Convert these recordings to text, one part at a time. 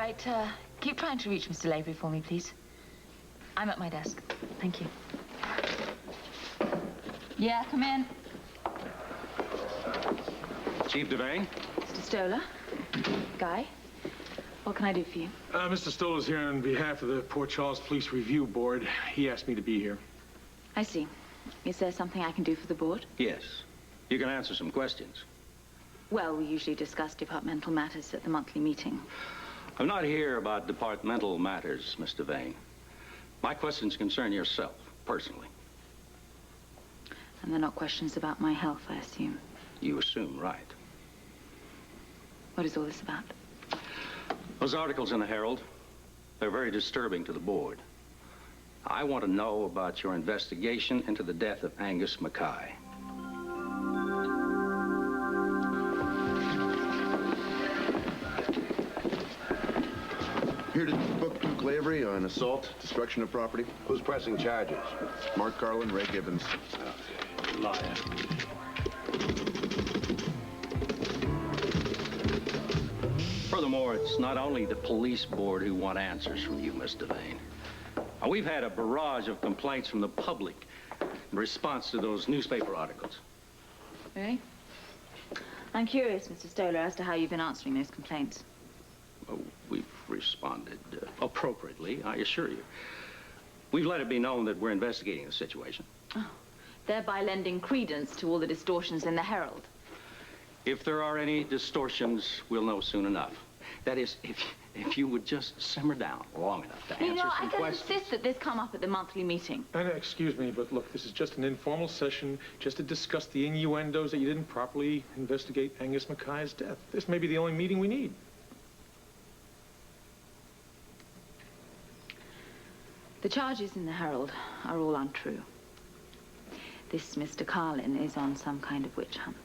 right. Keep trying to reach Mr. Lavery for me, please. I'm at my desk. Thank you. Yeah, come in. Chief Devane? Mr. Stoller. Guy, what can I do for you? Mr. Stoller's here on behalf of the Port Charles Police Review Board. He asked me to be here. I see. Is there something I can do for the board? Yes. You can answer some questions. Well, we usually discuss departmental matters at the monthly meeting. I'm not here about departmental matters, Miss Devane. My questions concern yourself, personally. And they're not questions about my health, I assume. You assume right. What is all this about? Those articles in the Herald, they're very disturbing to the board. I want to know about your investigation into the death of Angus Mackay. Here to book Duke Lavery on assault, destruction of property. Who's pressing charges? Mark Carlin, Ray Gibbons. Liar. Furthermore, it's not only the police board who want answers from you, Miss Devane. We've had a barrage of complaints from the public in response to those newspaper articles. Really? I'm curious, Mr. Stoller, as to how you've been answering those complaints. Oh, we've responded appropriately, I assure you. We've let it be known that we're investigating the situation. Oh, thereby lending credence to all the distortions in the Herald. If there are any distortions, we'll know soon enough. That is, if you would just simmer down long enough to answer some I can questions. insist that this come up at the monthly meeting. Excuse me, but look, this is just an informal session just to discuss the innuendos that you didn't properly investigate Angus Mackay's death. This may be the only meeting we need. The charges in the Herald are all untrue. This Mr. Carlin is on some kind of witch hunt.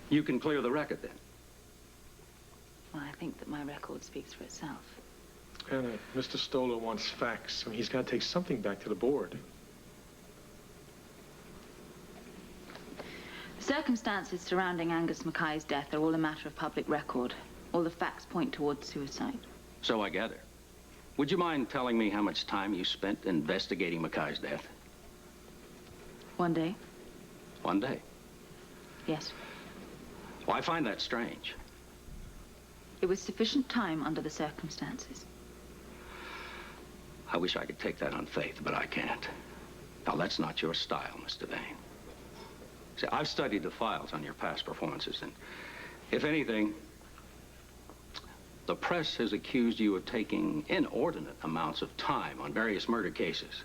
You can clear the record then. Well, I think that my record speaks for itself. Anna, Mr. Stoller wants facts. I mean, he's got to take something back to the board. The circumstances surrounding Angus Mackay's death are all a matter of public record. All the facts point towards suicide. So I gather. Would you mind telling me how much time you spent investigating Mackay's death? 1 day? 1 day? Yes. Well, I find that strange. It was sufficient time under the circumstances. I wish I could take that on faith, but I can't. Now, that's not your style, Mr. Devane. See, I've studied the files on your past performances, and if anything, the press has accused you of taking inordinate amounts of time on various murder cases.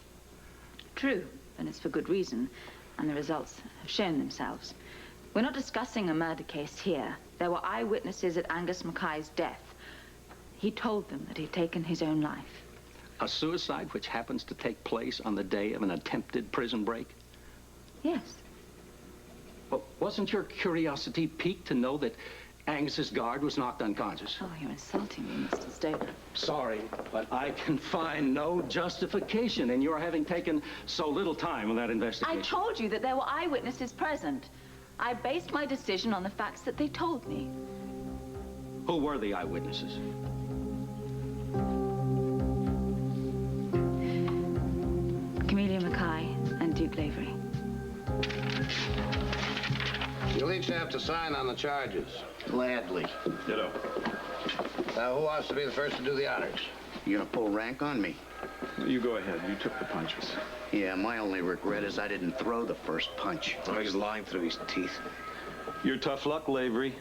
True, and it's for good reason, and the results have shown themselves. We're not discussing a murder case here. There were eyewitnesses at Angus Mackay's death. He told them that he'd taken his own life. A suicide which happens to take place on the day of an attempted prison break? Yes. Well, wasn't your curiosity piqued to know that Angus's guard was knocked unconscious? Oh, you're insulting me, Mr. Stoller. Sorry, but I can find no justification in your having taken so little time on that investigation. I told you that there were eyewitnesses present. I based my decision on the facts that they told me. Who were the eyewitnesses? Camelia Mackay and Duke Lavery. You'll each have to sign on the charges. Gladly. Ditto. Now, who wants to be the first to do the honors? You gonna pull rank on me? You go ahead. You took the punches. Yeah, my only regret is I didn't throw the first punch. Oh, he's lying through his teeth. Your tough luck, Lavery.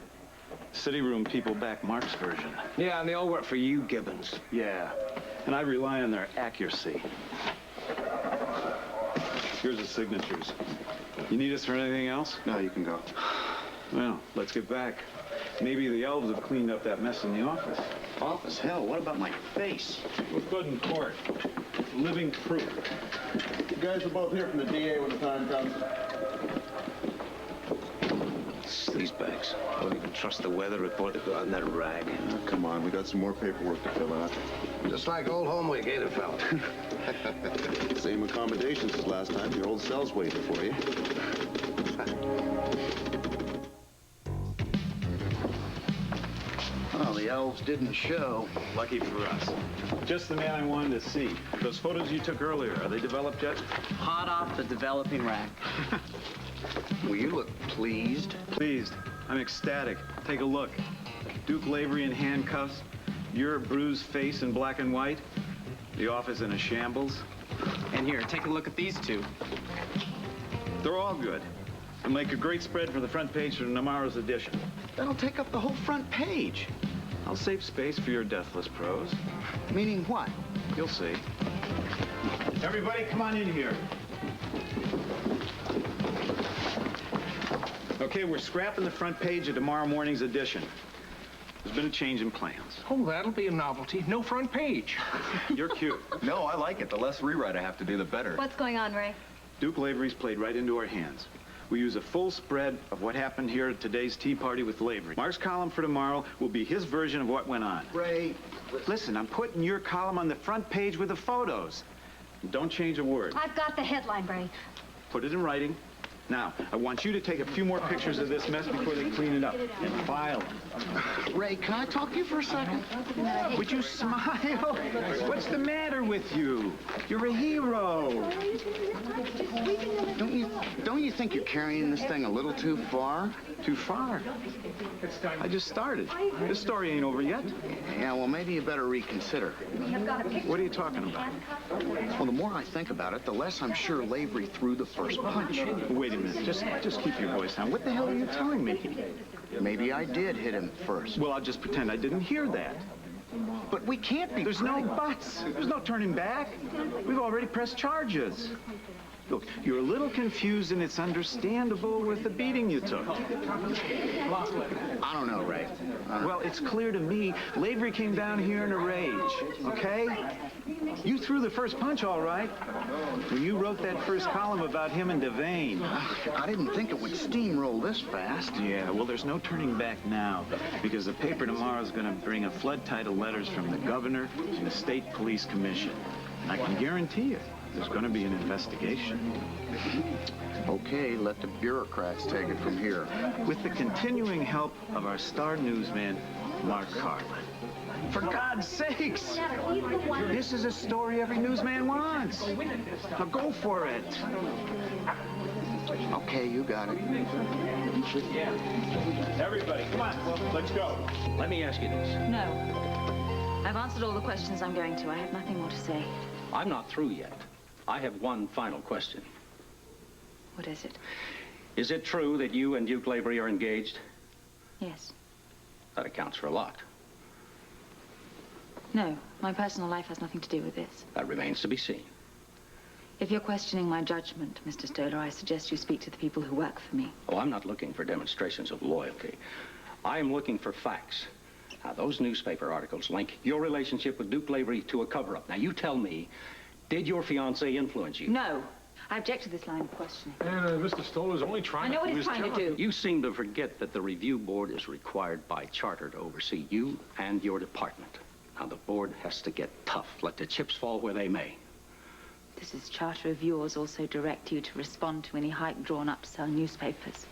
City room people back Mark's version. Yeah, and they all work for you, Gibbons. Yeah, and I rely on their accuracy. Here's the signatures. You need us for anything else? No, you can go. Well, let's get back. Maybe the elves have cleaned up that mess in the office. Office? Hell, what about my face? We're good in court. Living proof. You guys are both here from the DA when the time comes. Sleazebags. I don't even trust the weather report that got on that rag. Oh, come on, we got some more paperwork to fill out. Just like old Homeway Gatorfeld. Same accommodations as last time. Your old cell's waiting for you. Well, the The elves didn't show. Lucky for us. Just the man I wanted to see. Those photos you took earlier, are they developed yet? Hot off the developing rack. Well, you look pleased. Pleased. I'm ecstatic. Take a look. Duke Lavery in handcuffs. Your bruised face in black and white. The office in a shambles. And here, take a look at these two. They're all good. They'll make a great spread for the front page for tomorrow's edition. That'll take up the whole front page. I'll save space for your deathless prose. Meaning what? You'll see. Everybody, come on in here. Okay, we're scrapping the front page of tomorrow morning's edition. There's been a change in plans. Oh, that'll be a novelty. No front page. You're cute. No, I like it. The less rewrite I have to do, the better. What's going on, Ray? Duke Lavery's played right into our hands. We use a full spread of what happened here at today's tea party with Lavery. Mark's column for tomorrow will be his version of what went on. Ray, Listen, I'm putting your column on the front page with the photos. Don't change a word. I've got the headline, Ray. Put it in writing. Now, I want you to take a few more pictures of this mess before they clean it up and file them. Ray, can I talk to you for a second? Would you smile? What's the matter with you? You're a hero. Don't you think you're carrying this thing a little too far? Too far. I just started. This story ain't over yet. Yeah, well, maybe you better reconsider. What are you talking about? Well, the more I think about it, the less I'm sure Lavery threw the first punch. Wait a minute. Just keep your voice down. What the hell are you telling me? Maybe I did hit him first. Well, I'll just pretend I didn't hear that. But we can't be. There's no buts. There's no turning back. We've already pressed charges. Look, you're a little confused, and it's understandable with the beating you took. I don't know, Ray. Well, it's clear to me Lavery came down here in a rage, okay? You threw the first punch, all right. When you wrote that first column about him and Devane. I didn't think it would steamroll this fast. Yeah, well, there's no turning back now, because the paper tomorrow is going to bring a flood tide of letters from the governor and the state police commission. And I can guarantee you, there's going to be an investigation. Okay, let the bureaucrats take it from here. With the continuing help of our star newsman, Mark Carlin. For God's sakes! This is a story every newsman wants. Now go for it. Okay, you got it. Everybody, come on, let's go. Let me ask you this. No. I've answered all the questions I'm going to. I have nothing more to say. I'm not through yet. I have one final question. What is it? Is it true that you and Duke Lavery are engaged? Yes. That accounts for a lot. No, my personal life has nothing to do with this. That remains to be seen. If you're questioning my judgment, Mr. Stoller, I suggest you speak to the people who work for me. Oh, I'm not looking for demonstrations of loyalty. I am looking for facts. Now, those newspaper articles link your relationship with Duke Lavery to a cover-up. Now, you tell me, did your fiancé influence you? No. I object to this line of questioning. And Mr. Stoller's only trying I know what to he's trying to do. You seem to forget that the review board is required by charter to oversee you and your department. Now, the board has to get tough. Let the chips fall where they may. Does this charter of yours also direct you to respond to any hype drawn up to sell newspapers?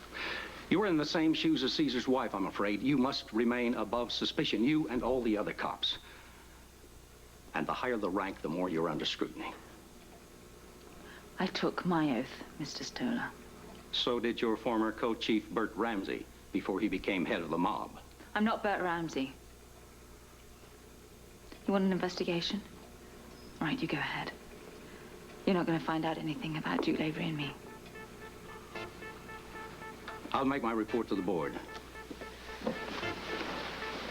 You're in the same shoes as Caesar's wife, I'm afraid. You must remain above suspicion, you and all the other cops. And the higher the rank, the more you're under scrutiny. I took my oath, Mr. Stoller. So did your former co-chief, Bert Ramsey, before he became head of the mob. I'm not Bert Ramsey. You want an investigation? Right, you go ahead. You're not going to find out anything about Duke Lavery and me. I'll make my report to the board.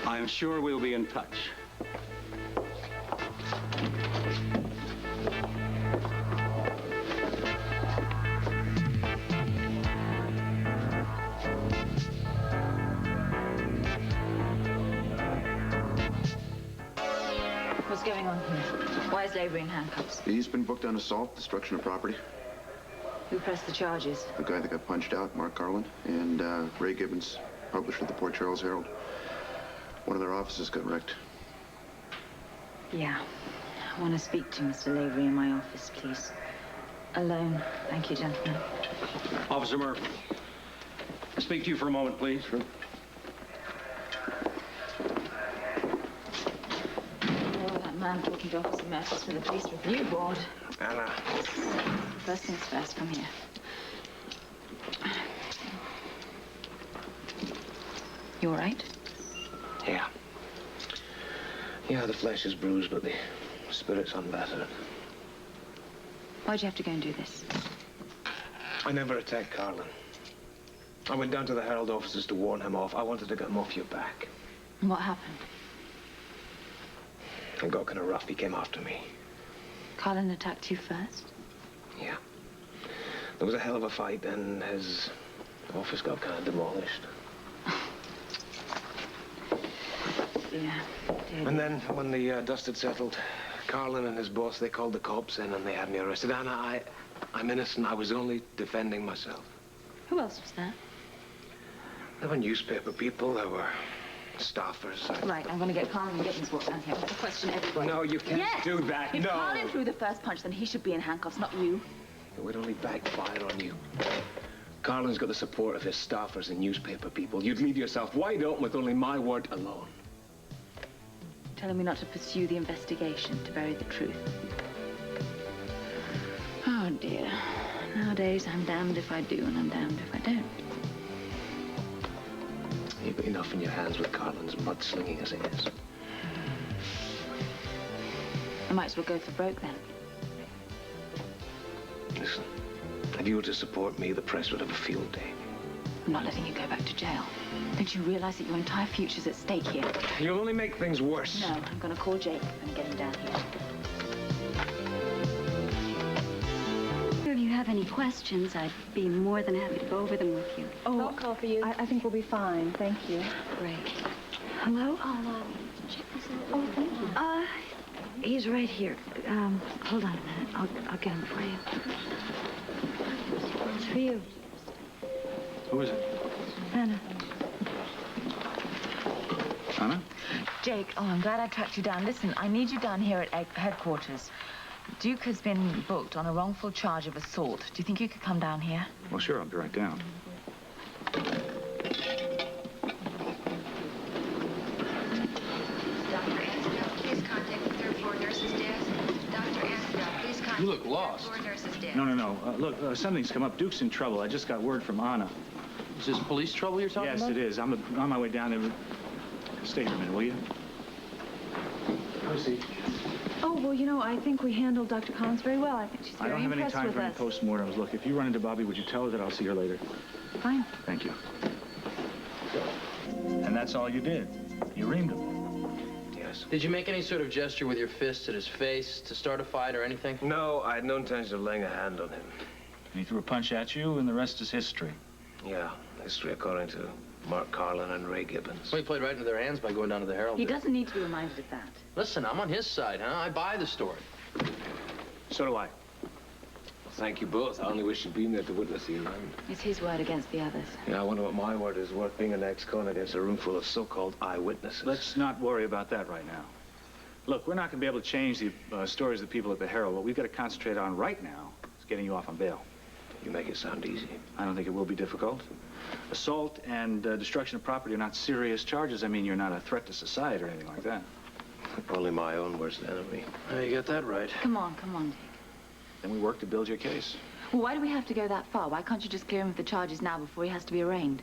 I am sure we'll be in touch. What's going on here? Why is Lavery in handcuffs? He's been booked on assault, destruction of property. Who pressed the charges? The guy that got punched out, Mark Carlin, and Ray Gibbons, publisher of the Port Charles Herald. One of their offices got wrecked. Yeah. I want to speak to Mr. Lavery in my office, please. Alone. Thank you, gentlemen. Officer Murphy, speak to you for a moment, please. man talking to Officer Murphys from the Police Review Board. Anna. First things first, come here. You all right? Yeah. Yeah, the flesh is bruised, but the spirit's unbattered. Why'd you have to go and do this? I never attacked Carlin. I went down to the Herald offices to warn him off. I wanted to get him off your back. And what happened? It got kind of rough. He came after me. Carlin attacked you first? Yeah. There was a hell of a fight, and his office got kind of demolished. Yeah. And then, when the dust had settled, Carlin and his boss, they called the cops in, and they had me arrested. Anna, I'm innocent. I was only defending myself. Who else was there? There were newspaper people. There were staffers. Right, I'm going to get Carlin and Gibbons brought down here. I'm going to question everybody. No, you can't do that. If No. Carlin threw the first punch, then he should be in handcuffs, not you. It would only backfire on you. Carlin's got the support of his staffers and newspaper people. You'd leave yourself wide open with only my word alone. Telling me not to pursue the investigation, to bury the truth. Oh, dear. Nowadays, I'm damned if I do, and I'm damned if I don't. You've got enough in your hands with Carlin's mudslinging as it is. I might as well go for broke, then. Listen, if you were to support me, the press would have a field day. I'm not letting you go back to jail. Don't you realize that your entire future's at stake here? You'll only make things worse. No, I'm going to call Jake and get him down here. If you have any questions, I'd be more than happy to go over them with you. Oh, I'll call for you. I think we'll be fine. Thank you. Great. Hello? Check this out. Oh, thank you. He's right here. Hold on a minute. I'll get him for you. It's for you. Who is it? Anna. Anna? Jake, oh, I'm glad I tracked you down. Listen, I need you down here at headquarters. Duke has been booked on a wrongful charge of assault. Do you think you could come down here? Well, sure, I'll be right down. You look lost. No. Look, something's come up. Duke's in trouble. I just got word from Anna. Is this police trouble you're talking about? Yes, it is. I'm on my way down there. Stay here a minute, will you? Lucy. Oh, well, you know, I think we handled Dr. Collins very well. I think she's very I don't have any impressed time with for any us. postmortems. Look, if you run into Bobby, would you tell her that I'll see her later? Fine. Thank you. And that's all you did? You reamed him? Yes. Did you make any sort of gesture with your fist at his face to start a fight or anything? No, I had no intention of laying a hand on him. And he threw a punch at you, and the rest is history. Yeah, history according to Mark Carlin and Ray Gibbons. Well, he played right into their hands by going down to the Herald. He doesn't need to be reminded of that. Listen, I'm on his side, huh? I buy the story. So do I. Thank you both. I only wish you'd been there to witness the event. It's his word against the others. Yeah, I wonder what my word is worth being an ex-con against a room full of so-called eyewitnesses. Let's not worry about that right now. Look, we're not going to be able to change the stories of the people at the Herald. What we've got to concentrate on right now is getting you off on bail. You make it sound easy. I don't think it will be difficult. Assault and destruction of property are not serious charges. I mean, you're not a threat to society or anything like that. Only my own worst enemy. Oh, you got that right. Come on, Jake. Then we work to build your case. Well, why do we have to go that far? Why can't you just clear him of the charges now before he has to be arraigned?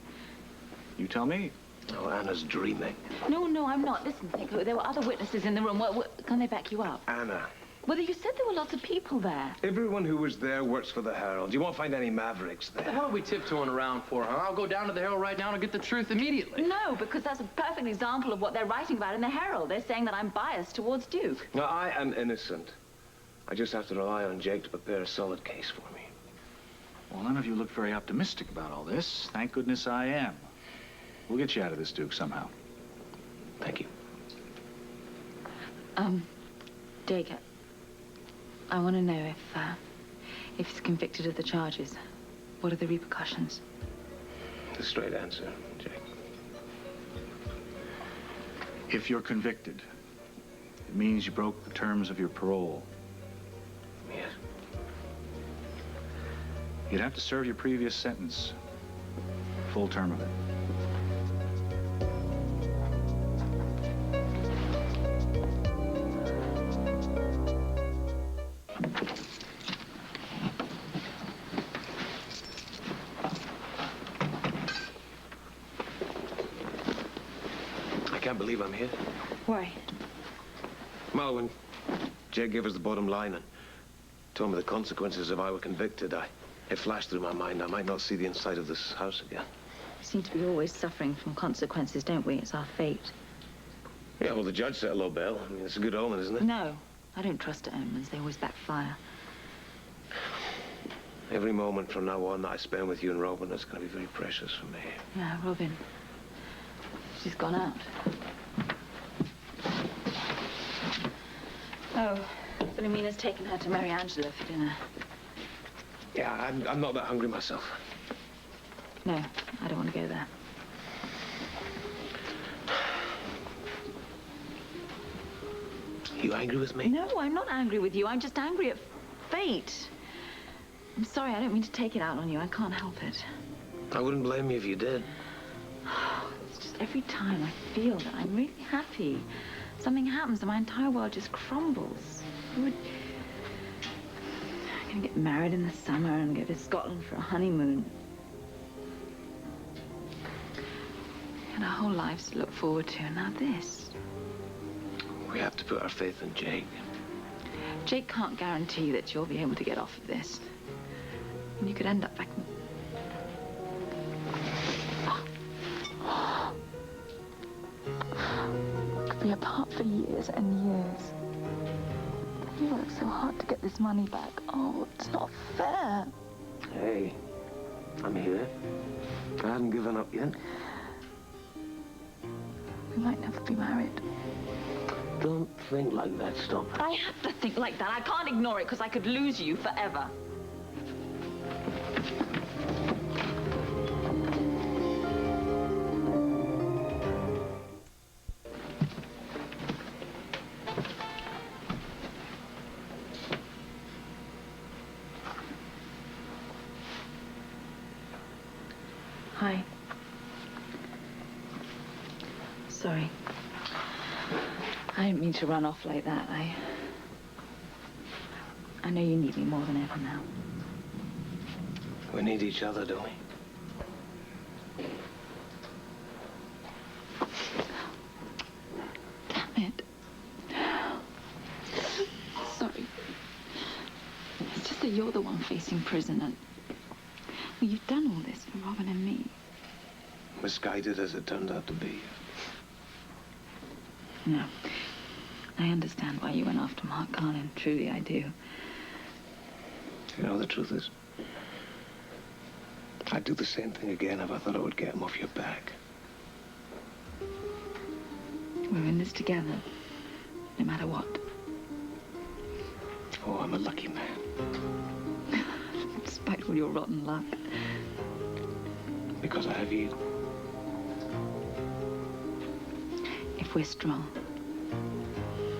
You tell me. Oh, Anna's dreaming. No, I'm not. Listen, there were other witnesses in the room. Can they back you up? Anna. Well, you said there were lots of people there. Everyone who was there works for the Herald. You won't find any mavericks there. What are we tiptoeing around for, huh? I'll go down to the Herald right now and get the truth immediately. No, because that's a perfect example of what they're writing about in the Herald. They're saying that I'm biased towards Duke. No, I am innocent. I just have to rely on Jake to prepare a solid case for me. Well, none of you look very optimistic about all this. Thank goodness I am. We'll get you out of this, Duke, somehow. Thank you. Jake, I want to know if he's convicted of the charges, what are the repercussions? The straight answer, Jake. If you're convicted, it means you broke the terms of your parole. Yes. You'd have to serve your previous sentence, full term of it. can't believe I'm here. Why? Well, when Jake gave us the bottom line and told me the consequences if I were convicted, it flashed through my mind I might not see the inside of this house again. We seem to be always suffering from consequences, don't we? It's our fate. Yeah, well, the judge set a low bail. I mean, it's a good omen, isn't it? No, I don't trust omens. They always backfire. Every moment from now on that I spend with you and Robin is going to be very precious for me. Yeah, Robin. She's gone out. Oh, Philomena's taken her to Mary Angela for dinner. Yeah, I'm not that hungry myself. No, I don't want to go there. You angry with me? No, I'm not angry with you. I'm just angry at fate. I'm sorry, I don't mean to take it out on you. I can't help it. I wouldn't blame you if you did. It's just every time I feel that I'm really happy, something happens and my entire world just crumbles. I'm gonna get married in the summer and go to Scotland for a honeymoon. And our whole lives to look forward to, and now this. We have to put our faith in Jake. Jake can't guarantee that you'll be able to get off of this. And you could end up back in... Could be apart for years and years. You worked so hard to get this money back. Oh, it's not fair. Hey, I'm here. I haven't given up yet. We might never be married. Don't think like that, stop. I have to think like that. I can't ignore it because I could lose you forever. Hi. Sorry. I didn't mean to run off like that. I know you need me more than ever now. We need each other, don't we? Damn it. Sorry. It's just that you're the one facing prison and... Well, you've done all this for Robin and me. Misguided as it turned out to be. No. I understand why you went after Mark Carlin. Truly, I do. You know, the truth is, I'd do the same thing again if I thought I would get him off your back. We're in this together, no matter what. Oh, I'm a lucky man. Despite all your rotten luck. Because I have you. If we're strong,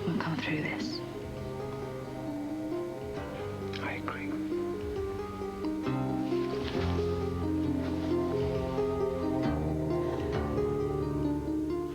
we'll come through this. I agree.